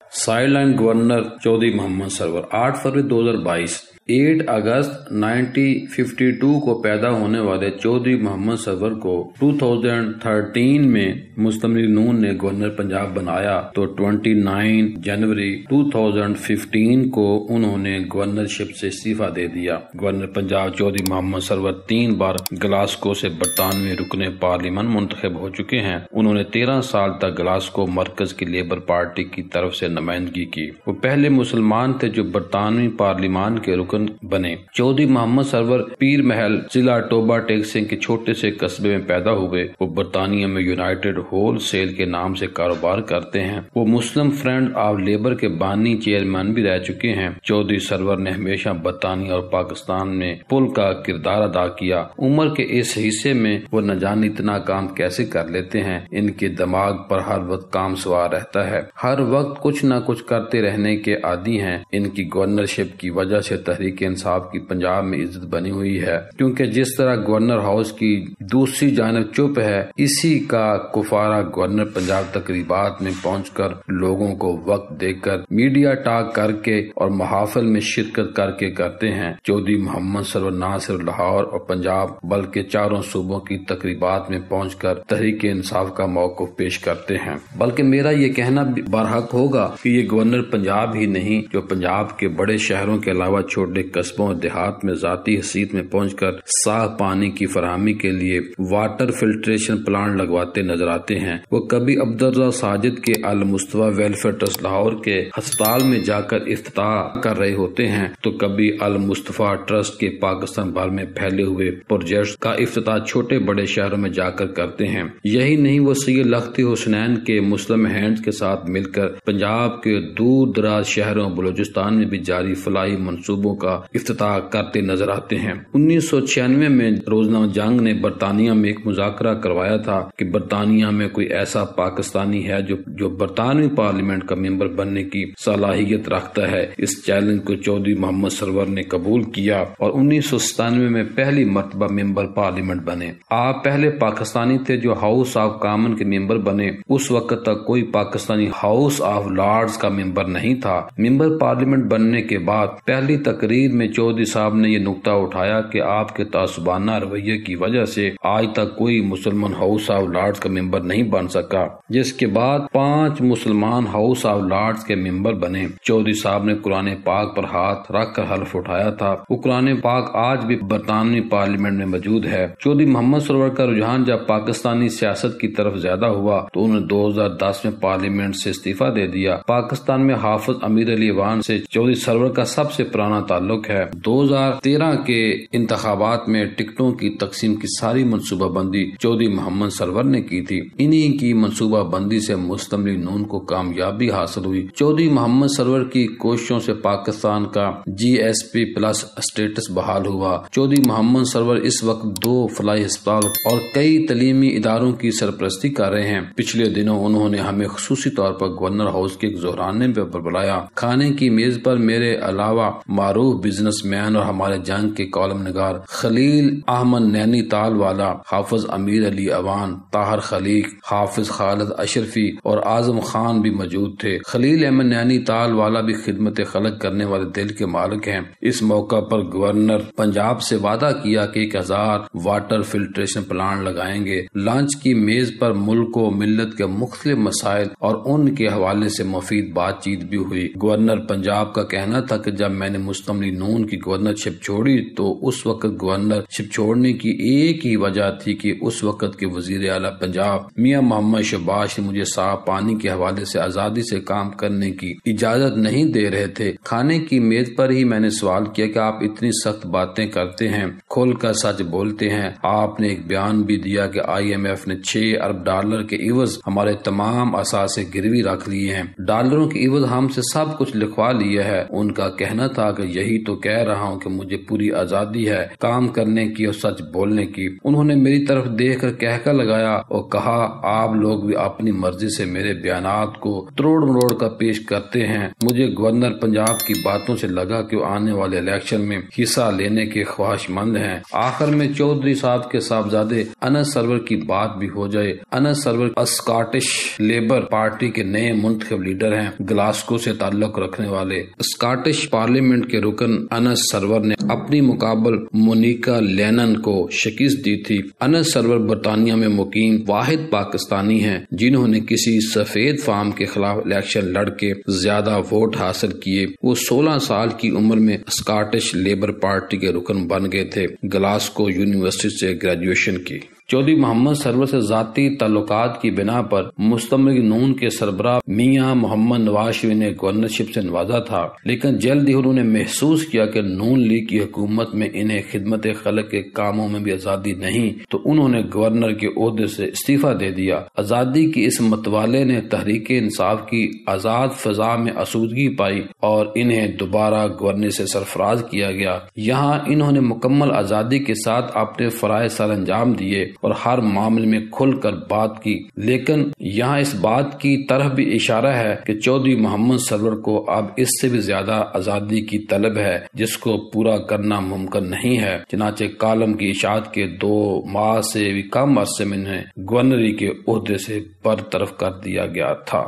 Side line governor Chaudhry Muhammad Sarwar 8 فروری 2022 8 اگست 1952 کو پیدا ہونے والے چودھری محمد سرور کو 2013 میں مسلم لیگ نون نے گورنر پنجاب بنایا تو 29 جنوری 2015 کو انہوں نے گورنرشپ سے استعفیٰ دے دیا۔ گورنر پنجاب چودھری محمد سرور 3 بار گلاسکو سے برطانوی رکن پارلیمان منتخب ہو چکے ہیں۔ انہوں نے 13 سال تک گلاسکو مرکز کی لیبر پارٹی کی طرف سے نمائندگی کی۔ وہ پہلے مسلمان تھے جو برطانوی پارلیمان کے رکن بنے۔ چودھری محمد سرور پیر محل ضلع ٹوبا ٹیکسنگ کے چھوٹے سے قصبے میں پیدا ہوئے۔ وہ برطانیہ میں یونائیٹڈ ہول سیل کے نام سے کاروبار کرتے ہیں۔ وہ مسلم فرینڈ آف لیبر کے بانی چیئرمین بھی رہ چکے ہیں۔ چودھری سرور نے ہمیشہ برطانیہ اور پاکستان میں پل کا کردار ادا کیا۔ عمر کے اس حصے میں وہ نہ جانے اتنا کام کیسے کر لیتے ہیں۔ ان کے دماغ پر ہر وقت کام سوار رہتا ہے، ہر وقت کچھ نہ کچھ کرتے رہنے کے عادی ہیں۔ ان کی گورنرشپ کی وجہ سے تحریک انصاف کی پنجاب میں عزت بنی ہوئی ہے، کیونکہ جس طرح گورنر ہاؤس کی دوسری جانب چپ ہے، اسی کا کفارہ گورنر پنجاب تقریبات میں پہنچ کر لوگوں کو وقت دے کر میڈیا ٹاک کر کے اور محافل میں شرکت کر کے کرتے ہیں۔ چودھری محمد سرور نہ صرف لاہور اور پنجاب بلکہ چاروں صوبوں کی تقریبات میں پہنچ کر تحریک انصاف کا موقف پیش کرتے ہیں۔ بلکہ میرا یہ کہنا برحق ہوگا کہ یہ گورنر پنجاب ہی نہیں جو پنجاب کے بڑے شہروں کے علاوہ چھوٹے قصبوں اور دیہات میں ذاتی حیثیت میں پہنچ کر صاف پانی کی فراہمی کے لیے واٹر فلٹریشن پلانٹ لگواتے نظر آتے ہیں۔ وہ کبھی عبدالرضا ساجد کے المصطفیٰ ویلفیئر ٹرسٹ لاہور کے ہسپتال میں جا کر افتتاح کر رہے ہوتے ہیں تو کبھی المصطفیٰ ٹرسٹ کے پاکستان بھر میں پھیلے ہوئے پروجیکٹس کا افتتاح چھوٹے بڑے شہروں میں جا کر کرتے ہیں۔ یہی نہیں، وہ سید لختی حسنین کے مسلم ہینڈز کے ساتھ مل کر پنجاب کے دور دراز شہروں بلوچستان میں بھی جاری فلاحی منصوبوں کا افتتاح کرتے نظر آتے ہیں۔ 1996 میں روزنامہ جنگ نے برطانیہ میں ایک مذاکرہ کروایا تھا کہ برطانیہ میں کوئی ایسا پاکستانی ہے جو برطانوی پارلیمنٹ کا ممبر بننے کی صلاحیت رکھتا ہے۔ اس چیلنج کو چودھری محمد سرور نے قبول کیا اور 1997 میں پہلی مرتبہ ممبر پارلیمنٹ بنے۔ آپ پہلے پاکستانی تھے جو ہاؤس آف کامن کے ممبر بنے۔ اس وقت تک کوئی پاکستانی ہاؤس آف لارڈز کا ممبر نہیں تھا۔ ممبر پارلیمنٹ بننے کے بعد پہلی تقریر میں چودھری صاحب نے یہ نقطہ اٹھایا کہ آپ کے تعصبانہ رویے کی وجہ سے آج تک کوئی مسلمان ہاؤس آف لارڈز کا ممبر نہیں بن سکا، جس کے بعد 5 مسلمان ہاؤس آف لارڈز کے ممبر بنے۔ چودھری صاحب نے قرآن پاک پر ہاتھ رکھ کر حلف اٹھایا تھا۔ وہ قرآن پاک آج بھی برطانوی پارلیمنٹ میں موجود ہے۔ چودھری محمد سرور کا رجحان جب پاکستانی سیاست کی طرف زیادہ ہوا تو انہوں نے 2010 میں پارلیمنٹ سے استعفیٰ دے دیا۔ پاکستان میں حافظ امیر علی وان سے چودھری سرور کا سب سے پرانا تعلق ہے۔ 2013 کے انتخابات میں ٹکٹوں کی تقسیم کی ساری منصوبہ بندی چودھری محمد سرور نے کی تھی۔ انہی کی منصوبہ بندی سے مسلم لیگ نون کو کامیابی حاصل ہوئی۔ چودھری محمد سرور کی کوششوں سے پاکستان کا GSP پلس اسٹیٹس بحال ہوا۔ چودھری محمد سرور اس وقت 2 فلاحی ہسپتال اور کئی تعلیمی اداروں کی سرپرستی کر رہے ہیں۔ پچھلے دنوں انہوں نے ہمیں خصوصی طور پر گورنر ہاؤس کے ایک زہرانے پر بلایا۔ کھانے کی میز پر میرے علاوہ معروف بزنس مین اور ہمارے جنگ کے کالم نگار خلیل احمد نینی تال والا، حافظ امیر علی اوان، طاہر خلیق، حافظ خالد اشرفی اور اعظم خان بھی موجود تھے۔ خلیل احمد نینی تال والا بھی خدمت خلق کرنے والے دل کے مالک ہیں۔ اس موقع پر گورنر پنجاب سے وعدہ کیا کہ 1000 واٹر فلٹریشن پلانٹ لگائیں گے۔ لنچ کی میز پر ملک و ملت کے مختلف مسائل اور ان کے حوالے سے مفید بات چیت بھی ہوئی۔ گورنر پنجاب کا کہنا تھا کہ جب میں نے مسلم لیگ نون کی گورنرشپ چھوڑی تو اس وقت گورنرشپ چھوڑنے کی ایک ہی وجہ تھی کہ اس وقت کے وزیر اعلیٰ پنجاب میاں محمد شہباز نے مجھے صاف پانی کے حوالے سے آزادی سے کام کرنے کی اجازت نہیں دے رہے تھے۔ کھانے کی میز پر ہی میں نے سوال کیا کہ آپ اتنی سخت باتیں کرتے ہیں، کھول کر سچ بولتے ہیں۔ آپ نے ایک بیان بھی دیا کہ IMF نے $6 ارب کے عوض ہمارے تمام اثاثے گروی رکھ لیے ہیں، ڈالروں کے عوض ہم سے سب کچھ لکھوا لیا ہے۔ ان کا کہنا تھا کہ یہی یہی تو کہہ رہا ہوں کہ مجھے پوری آزادی ہے کام کرنے کی اور سچ بولنے کی۔ انہوں نے میری طرف دیکھ کر کہکا لگایا اور کہا آپ لوگ بھی اپنی مرضی سے میرے بیانات کو تروڑ مروڑ کر پیش کرتے ہیں۔ مجھے گورنر پنجاب کی باتوں سے لگا کہ وہ آنے والے الیکشن میں حصہ لینے کے خواہش مند ہیں۔ آخر میں چودھری صاحب کے صاحبزادے انس سرور کی بات بھی ہو جائے۔ انس سرور اسکاٹش لیبر پارٹی کے نئے منتخب لیڈر ہیں۔ گلاسکو سے تعلق رکھنے والے اسکاٹش پارلیمنٹ کے رکن انس سرور نے اپنی مقابل مونیکا لینن کو شکست دی تھی۔ انس سرور برطانیہ میں مقیم واحد پاکستانی ہیں جنہوں نے کسی سفید فام کے خلاف الیکشن لڑ کے زیادہ ووٹ حاصل کیے۔ وہ 16 سال کی عمر میں اسکاٹش لیبر پارٹی کے رکن بن گئے تھے۔ گلاسکو یونیورسٹی سے گریجویشن کی۔ چودھری محمد سرور سے ذاتی تعلقات کی بنا پر مستمر نون کے سربراہ میاں محمد نواز شریف نے گورنرشپ سے نوازا تھا، لیکن جلد ہی انہوں نے محسوس کیا کہ نون لیگ کی حکومت میں انہیں خدمت خلق کے کاموں میں بھی آزادی نہیں، تو انہوں نے گورنر کے عہدے سے استعفیٰ دے دیا۔ آزادی کی اس متوالے نے تحریک انصاف کی آزاد فضا میں آسودگی پائی اور انہیں دوبارہ گورنر سے سرفراز کیا گیا۔ یہاں انہوں نے مکمل آزادی کے ساتھ اپنے فرائض سر انجام دیے اور ہر معاملے میں کھل کر بات کی، لیکن یہاں اس بات کی طرف بھی اشارہ ہے کہ چودھری محمد سرور کو اب اس سے بھی زیادہ آزادی کی طلب ہے جس کو پورا کرنا ممکن نہیں ہے۔ چنانچہ کالم کی اشاعت کے 2 ماہ سے بھی کم عرصے میں انہیں گورنری کے عہدے سے برطرف کر دیا گیا تھا۔